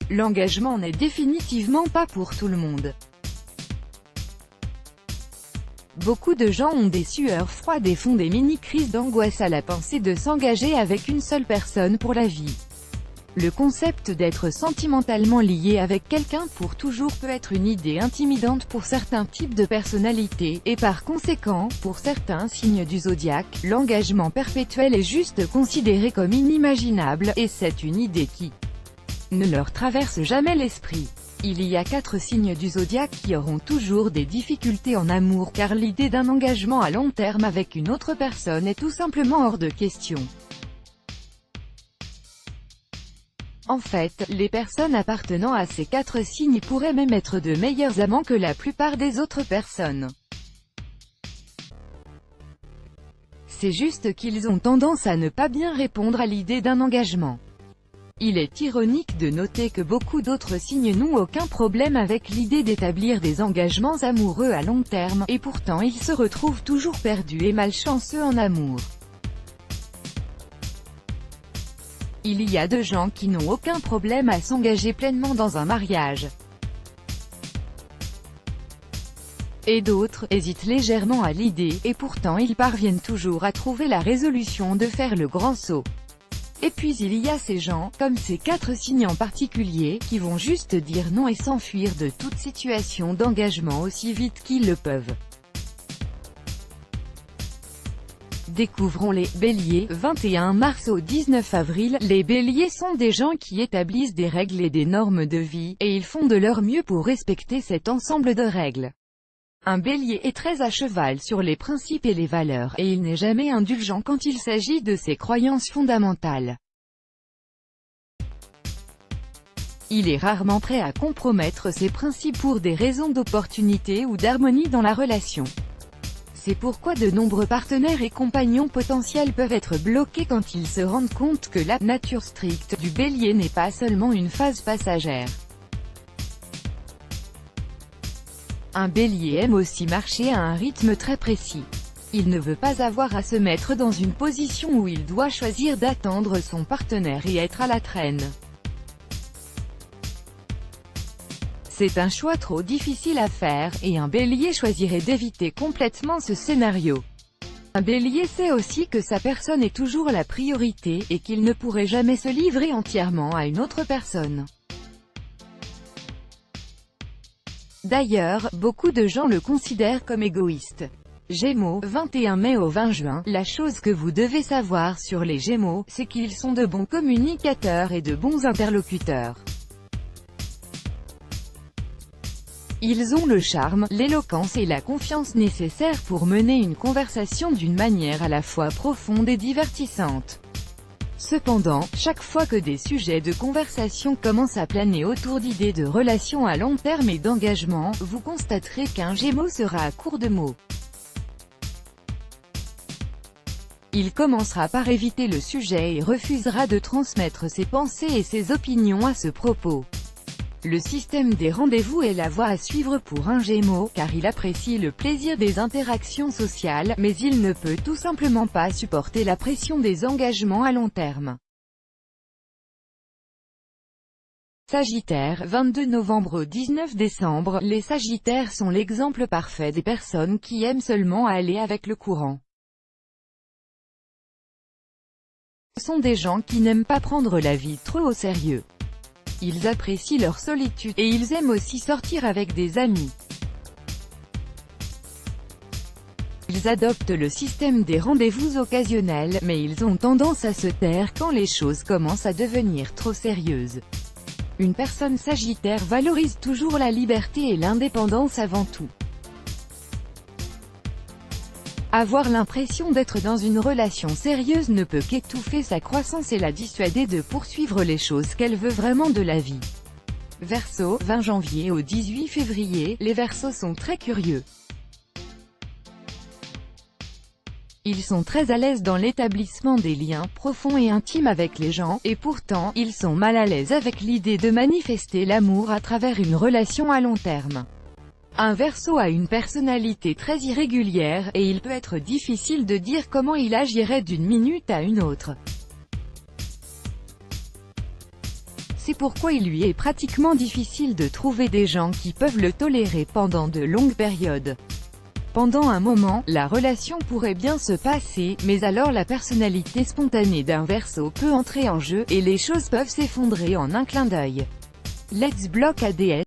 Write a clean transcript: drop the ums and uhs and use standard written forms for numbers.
L'engagement n'est définitivement pas pour tout le monde. Beaucoup de gens ont des sueurs froides et font des mini-crises d'angoisse à la pensée de s'engager avec une seule personne pour la vie. Le concept d'être sentimentalement lié avec quelqu'un pour toujours peut être une idée intimidante pour certains types de personnalités, et par conséquent, pour certains signes du zodiaque, l'engagement perpétuel est juste considéré comme inimaginable, et c'est une idée qui ne leur traverse jamais l'esprit. Il y a 4 signes du zodiaque qui auront toujours des difficultés en amour car l'idée d'un engagement à long terme avec une autre personne est tout simplement hors de question. En fait, les personnes appartenant à ces 4 signes pourraient même être de meilleurs amants que la plupart des autres personnes. C'est juste qu'ils ont tendance à ne pas bien répondre à l'idée d'un engagement. Il est ironique de noter que beaucoup d'autres signes n'ont aucun problème avec l'idée d'établir des engagements amoureux à long terme, et pourtant ils se retrouvent toujours perdus et malchanceux en amour. Il y a de gens qui n'ont aucun problème à s'engager pleinement dans un mariage. Et d'autres hésitent légèrement à l'idée, et pourtant ils parviennent toujours à trouver la résolution de faire le grand saut. Et puis il y a ces gens, comme ces 4 signes en particulier, qui vont juste dire non et s'enfuir de toute situation d'engagement aussi vite qu'ils le peuvent. Découvrons les Béliers, 21 mars au 19 avril. Les Béliers sont des gens qui établissent des règles et des normes de vie, et ils font de leur mieux pour respecter cet ensemble de règles. Un Bélier est très à cheval sur les principes et les valeurs, et il n'est jamais indulgent quand il s'agit de ses croyances fondamentales. Il est rarement prêt à compromettre ses principes pour des raisons d'opportunité ou d'harmonie dans la relation. C'est pourquoi de nombreux partenaires et compagnons potentiels peuvent être bloqués quand ils se rendent compte que la nature stricte du Bélier n'est pas seulement une phase passagère. Un Bélier aime aussi marcher à un rythme très précis. Il ne veut pas avoir à se mettre dans une position où il doit choisir d'attendre son partenaire et être à la traîne. C'est un choix trop difficile à faire, et un Bélier choisirait d'éviter complètement ce scénario. Un Bélier sait aussi que sa personne est toujours la priorité, et qu'il ne pourrait jamais se livrer entièrement à une autre personne. D'ailleurs, beaucoup de gens le considèrent comme égoïste. Gémeaux, 21 mai au 20 juin, la chose que vous devez savoir sur les Gémeaux, c'est qu'ils sont de bons communicateurs et de bons interlocuteurs. Ils ont le charme, l'éloquence et la confiance nécessaires pour mener une conversation d'une manière à la fois profonde et divertissante. Cependant, chaque fois que des sujets de conversation commencent à planer autour d'idées de relations à long terme et d'engagement, vous constaterez qu'un Gémeaux sera à court de mots. Il commencera par éviter le sujet et refusera de transmettre ses pensées et ses opinions à ce propos. Le système des rendez-vous est la voie à suivre pour un Gémeaux, car il apprécie le plaisir des interactions sociales, mais il ne peut tout simplement pas supporter la pression des engagements à long terme. Sagittaire, 22 novembre au 19 décembre, les Sagittaires sont l'exemple parfait des personnes qui aiment seulement aller avec le courant. Ce sont des gens qui n'aiment pas prendre la vie trop au sérieux. Ils apprécient leur solitude, et ils aiment aussi sortir avec des amis. Ils adoptent le système des rendez-vous occasionnels, mais ils ont tendance à se taire quand les choses commencent à devenir trop sérieuses. Une personne sagittaire valorise toujours la liberté et l'indépendance avant tout. Avoir l'impression d'être dans une relation sérieuse ne peut qu'étouffer sa croissance et la dissuader de poursuivre les choses qu'elle veut vraiment de la vie. Verseau, 20 janvier au 18 février, les Verseaux sont très curieux. Ils sont très à l'aise dans l'établissement des liens profonds et intimes avec les gens, et pourtant, ils sont mal à l'aise avec l'idée de manifester l'amour à travers une relation à long terme. Un Verseau a une personnalité très irrégulière, et il peut être difficile de dire comment il agirait d'une minute à une autre. C'est pourquoi il lui est pratiquement difficile de trouver des gens qui peuvent le tolérer pendant de longues périodes. Pendant un moment, la relation pourrait bien se passer, mais alors la personnalité spontanée d'un Verseau peut entrer en jeu, et les choses peuvent s'effondrer en un clin d'œil. Let's block ADS.